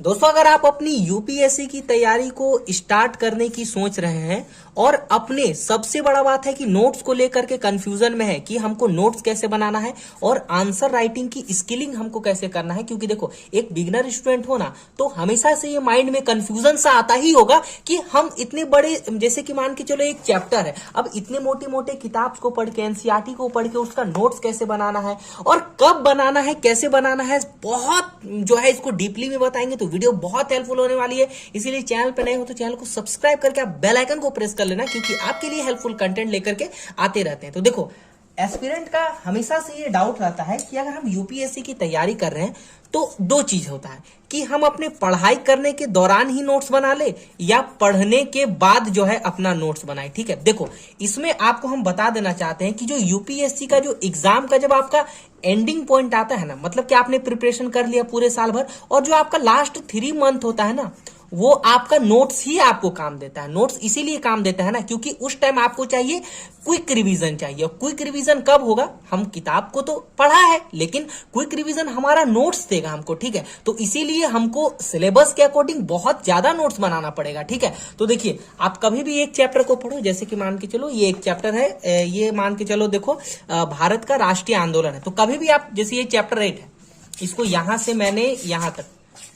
दोस्तों, अगर आप अपनी यूपीएससी की तैयारी को स्टार्ट करने की सोच रहे हैं और अपने सबसे बड़ा बात है कि नोट्स को लेकर के कंफ्यूजन में है कि हमको नोट्स कैसे बनाना है और आंसर राइटिंग की स्किलिंग हमको कैसे करना है, क्योंकि देखो एक बिगनर स्टूडेंट हो ना तो हमेशा से ये माइंड में कंफ्यूजन सा आता ही होगा कि हम इतने बड़े, जैसे कि मान के चलो एक चैप्टर है, अब इतने मोटे मोटे किताब को पढ़ के एनसीईआरटी को पढ़ के उसका नोट्स कैसे बनाना है और कब बनाना है, कैसे बनाना है, बहुत जो है इसको डीपली में बताएंगे तो वीडियो बहुत हेल्पफुल होने वाली है। इसीलिए चैनल पे नए हो तो चैनल को सब्सक्राइब करके आप बेल आइकन को प्रेस कर लेना, क्योंकि आपके लिए हेल्पफुल कंटेंट लेकर के आते रहते हैं। तो देखो, एस्पिरेंट का हमेशा से ये डाउट रहता है कि अगर हम यूपीएससी की तैयारी कर रहे हैं तो दो चीज होता है कि हम अपने पढ़ाई करने के दौरान ही नोट्स बना ले या पढ़ने के बाद जो है अपना नोट्स बनाए। ठीक है, देखो इसमें आपको हम बता देना चाहते हैं कि जो यूपीएससी का जो एग्जाम का जब आपका एंडिंग पॉइंट आता है ना, मतलब कि आपने प्रिपरेशन कर लिया पूरे साल भर और जो आपका लास्ट 3 मंथ होता है ना, वो आपका नोट्स ही आपको काम देता है। नोट्स इसीलिए काम देता है ना क्योंकि उस टाइम आपको चाहिए क्विक रिवीजन चाहिए। क्विक रिवीजन कब होगा? हम किताब को तो पढ़ा है लेकिन क्विक रिवीजन हमारा नोट्स देगा हमको। ठीक है, तो इसीलिए हमको सिलेबस के अकॉर्डिंग बहुत ज्यादा नोट्स बनाना पड़ेगा। ठीक है, तो देखिए आप कभी भी एक चैप्टर को पढ़ो, जैसे कि मान के चलो ये एक चैप्टर है, ये मान के चलो देखो भारत का राष्ट्रीय आंदोलन है, तो कभी भी आप, जैसे ये चैप्टर 8 है, इसको यहां से मैंने यहां तक,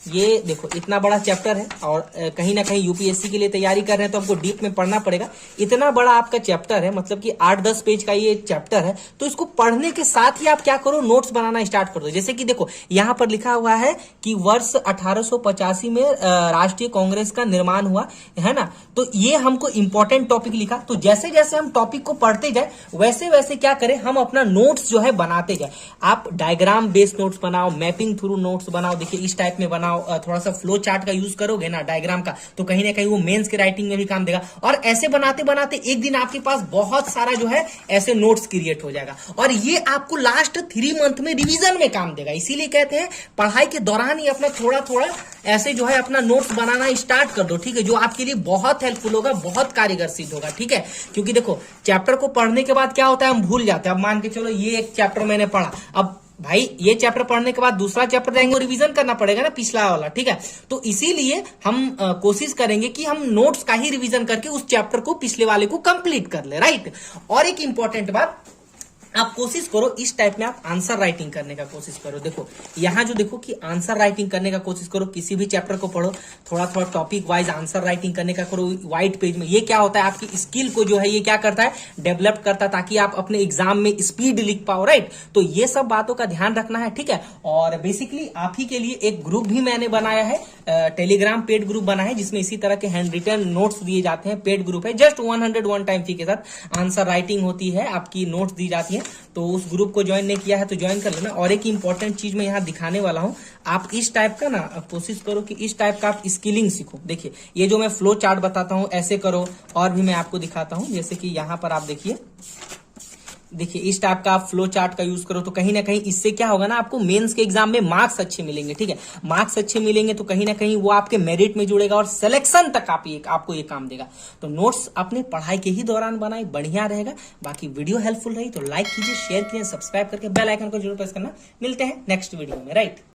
ये देखो इतना बड़ा चैप्टर है और कहीं ना कहीं यूपीएससी के लिए तैयारी कर रहे हैं तो हमको डीप में पढ़ना पड़ेगा। इतना बड़ा आपका चैप्टर है, मतलब कि 8-10 पेज का ये चैप्टर है, तो इसको पढ़ने के साथ ही आप क्या करो, नोट्स बनाना स्टार्ट कर दो। जैसे कि देखो यहां पर लिखा हुआ है कि वर्ष 1885 में राष्ट्रीय कांग्रेस का निर्माण हुआ है ना, तो ये हमको इंपॉर्टेंट टॉपिक लिखा। तो जैसे जैसे हम टॉपिक को पढ़ते जाए वैसे वैसे क्या करें, हम अपना नोट्स जो है बनाते जाए। आप डायग्राम बेस्ड नोट्स बनाओ, मैपिंग थ्रू नोट्स बनाओ, देखिए इस टाइप में बनाओ, थोड़ा सा फ्लो चार्ट का यूज करोगे ना डायग्राम का, तो कहीं ना कहीं वो मेंस की राइटिंग में भी काम देगा। और ऐसे बनाते बनाते एक दिन आपके पास बहुत सारा जो है ऐसे नोट्स क्रिएट हो जाएगा और ये आपको लास्ट 3 मंथ में रिवीजन में काम देगा। इसीलिए कहते हैं पढ़ाई के दौरान ही अपना थोड़ा थोड़ा ऐसे जो है अपना नोट्स बनाना स्टार्ट कर दो। ठीक है, जो आपके लिए बहुत हेल्पफुल होगा, बहुत कारगर सिद्ध होगा। ठीक है, क्योंकि देखो चैप्टर को पढ़ने के बाद क्या होता है, हम भूल जाते हैं। अब मान के चलो ये एक चैप्टर मैंने पढ़ा, अब भाई ये चैप्टर पढ़ने के बाद दूसरा चैप्टर जाएंगे, रिवीजन करना पड़ेगा ना पिछला वाला। ठीक है, तो इसीलिए हम कोशिश करेंगे कि हम नोट्स का ही रिवीजन करके उस चैप्टर को पिछले वाले को कंप्लीट कर ले। राइट, और एक इंपॉर्टेंट बात, आप कोशिश करो इस टाइप में आप आंसर राइटिंग करने का कोशिश करो। देखो यहां जो देखो कि आंसर राइटिंग करने का कोशिश करो, किसी भी चैप्टर को पढ़ो, थोड़ा थोड़ा टॉपिक वाइज आंसर राइटिंग करने का करो व्हाइट पेज में। ये क्या होता है, आपकी स्किल को जो है ये क्या करता है, डेवलप करता है, ताकि आप अपने एग्जाम में स्पीड लिख पाओ। राइट, तो ये सब बातों का ध्यान रखना है। ठीक है, और बेसिकली आप ही के लिए एक ग्रुप भी मैंने बनाया है, टेलीग्राम पेड ग्रुप बना है, जिसमें इसी तरह के हैंड रिटन नोट्स दिए जाते हैं। पेड ग्रुप है, जस्ट 101 टाइम फी के साथ आंसर राइटिंग होती है, आपकी नोट्स दी जाती है। तो उस ग्रुप को ज्वाइन नहीं किया है तो ज्वाइन कर लेना। और एक इंपॉर्टेंट चीज मैं यहाँ दिखाने वाला हूँ, आप इस टाइप का ना कोशिश करो कि इस टाइप का आप स्किलिंग सीखो। देखिए ये जो मैं फ्लो चार्ट बताता हूँ ऐसे करो, और भी मैं आपको दिखाता हूँ, जैसे कि यहाँ पर आप देखिए इस टाइप का आप फ्लो चार्ट का यूज करो, तो कहीं ना कहीं इससे क्या होगा ना, आपको मेंस के एग्जाम में मार्क्स अच्छे मिलेंगे। ठीक है, मार्क्स अच्छे मिलेंगे तो कहीं ना कहीं वो आपके मेरिट में जुड़ेगा और सिलेक्शन तक आपको ये काम देगा। तो नोट्स अपने पढ़ाई के ही दौरान बनाए, बढ़िया रहेगा। बाकी वीडियो हेल्पफुल रही तो लाइक कीजिए, शेयर कीजिए, सब्सक्राइब करके बेल आइकन को जरूर प्रेस करना। मिलते हैं नेक्स्ट वीडियो में। राइट।